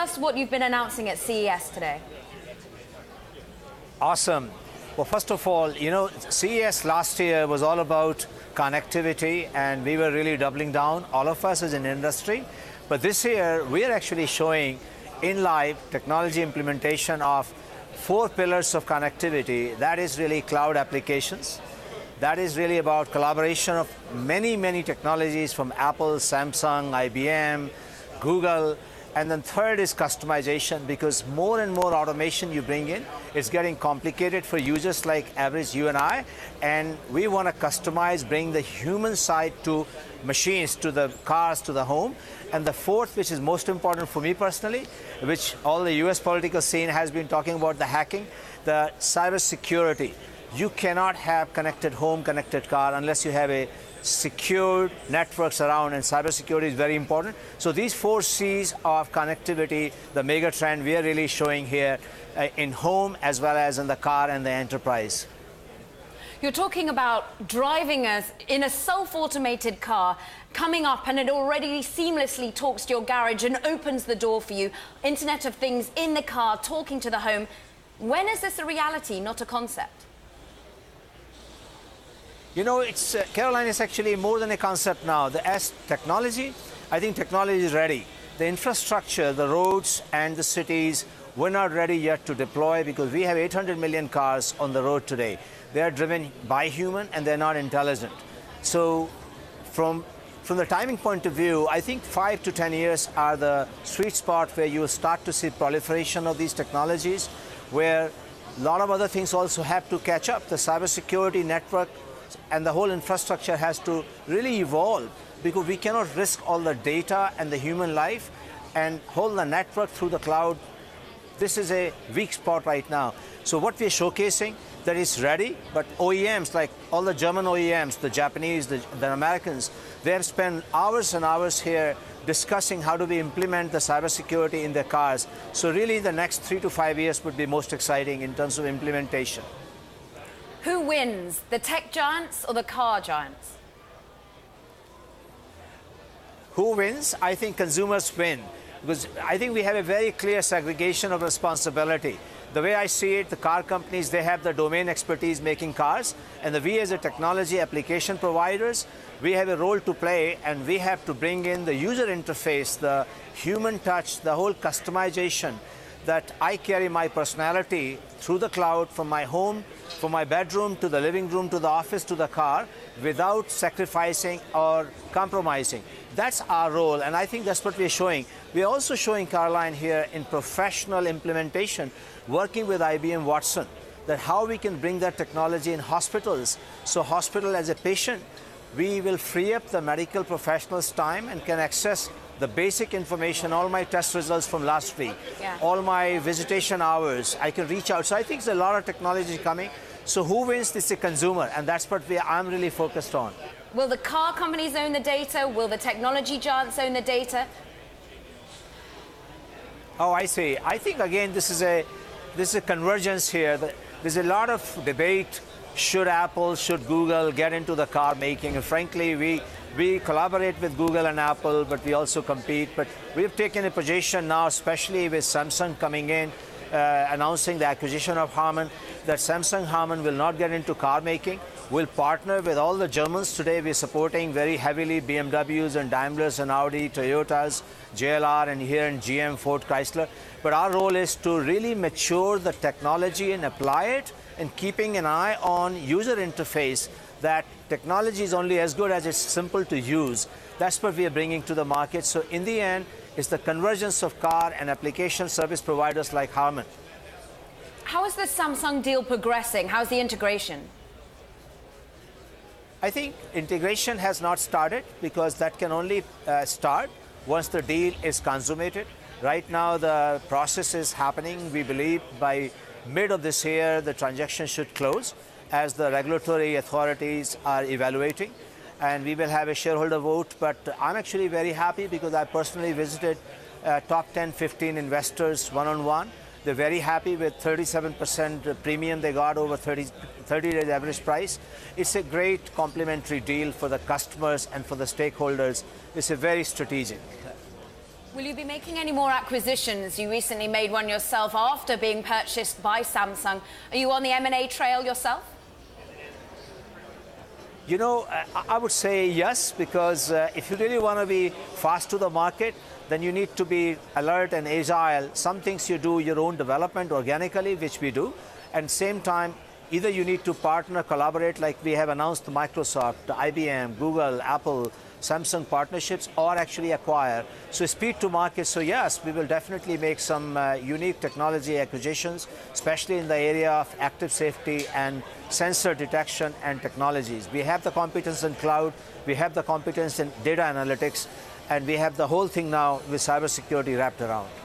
us what you've been announcing at CES today. Awesome. Well, first of all, CES last year was all about connectivity, and we were really doubling down, all of us as an industry. But this year, we are actually showing in live technology implementation of 4 pillars of connectivity. That is really cloud applications. That is really about collaboration of many, many technologies from Apple, Samsung, IBM, Google. And then third is customization, because more and more automation you bring in, it's getting complicated for users like average you and I. And we want to customize, bring the human side to machines, to the cars, to the home. And the fourth, which is most important for me personally, which all the US political scene has been talking about, the hacking, the cybersecurity. You cannot have connected home, connected car unless you have a secured networks around, and cybersecurity is very important. So these 4 C's of connectivity, the mega trend we are really showing here in home as well as in the car and the enterprise. You're talking about driving us in a self-automated car, coming up, and it already seamlessly talks to your garage and opens the door for you. Internet of Things in the car, talking to the home. When is this a reality, not a concept? Caroline, it's actually more than a concept now. As technology, I think technology is ready. The infrastructure, the roads and the cities, we're not ready yet to deploy, because we have 800 million cars on the road today. They are driven by human and they're not intelligent. So from the timing point of view, I think 5 to 10 years are the sweet spot where you will start to see proliferation of these technologies, where a lot of other things also have to catch up. The cybersecurity network and the whole infrastructure has to really evolve, because we cannot risk all the data and the human life and hold the network through the cloud. This is a weak spot right now. So what we're showcasing, that is ready, but OEMs, like all the German OEMs, the Japanese, the Americans, they have spent hours and hours here discussing how do we implement the cybersecurity in their cars. So really the next 3 to 5 years would be most exciting in terms of implementation. Who wins, the tech giants or the car giants? Who wins? I think consumers win, because I think we have a very clear segregation of responsibility. The way I see it, the car companies, they have the domain expertise making cars, and we as a technology application providers, we have a role to play, and we have to bring in the user interface, the human touch, the whole customization, that I carry my personality through the cloud from my home, from my bedroom to the living room to the office to the car, without sacrificing or compromising. That's our role, and I think that's what we're showing. We're also showing, Caroline, here in professional implementation, working with IBM Watson, that how we can bring that technology in hospitals. So hospital as a patient, we will free up the medical professionals' time and can access the basic information, all my test results from last week, all my visitation hours, I can reach out. So I think there's a lot of technology coming. So who wins? This is a consumer, and that's what I'm really focused on. Will the car companies own the data? Will the technology giants own the data? Oh, I see. I think, again, this is a convergence here. There's a lot of debate. Should Apple, should Google get into the car making? And frankly, we collaborate with Google and Apple, but we also compete. But we've taken a position now, especially with Samsung coming in, announcing the acquisition of Harman, that Samsung Harman will not get into car making. We'll partner with all the Germans. Today we're supporting very heavily BMWs and Daimlers and Audi, Toyotas, JLR, and here in GM, Ford, Chrysler. But our role is to really mature the technology and apply it, and keeping an eye on user interface, that technology is only as good as it's simple to use. That's what we are bringing to the market. So in the end, it's the convergence of car and application service providers like Harman. How is the Samsung deal progressing? How's the integration? I think integration has not started, because that can only start once the deal is consummated. Right now, the process is happening. We believe by mid of this year, the transaction should close, as the regulatory authorities are evaluating. And we will have a shareholder vote. But I'm actually very happy, because I personally visited top 10, 15 investors one-on-one. They're very happy with 37% premium they got over 30 days average price. It's a great complementary deal for the customers and for the stakeholders. It's a very strategic. Will you be making any more acquisitions? You recently made one yourself after being purchased by Samsung. Are you on the M&A trail yourself? You know, I would say yes, because if you really want to be fast to the market, then you need to be alert and agile. Some things you do your own development organically, which we do, and same time, either you need to partner, collaborate, like we have announced Microsoft, IBM, Google, Apple, Samsung partnerships, or actually acquire. So speed to market, so yes, we will definitely make some unique technology acquisitions, especially in the area of active safety and sensor detection and technologies. We have the competence in cloud, we have the competence in data analytics, and we have the whole thing now with cybersecurity wrapped around.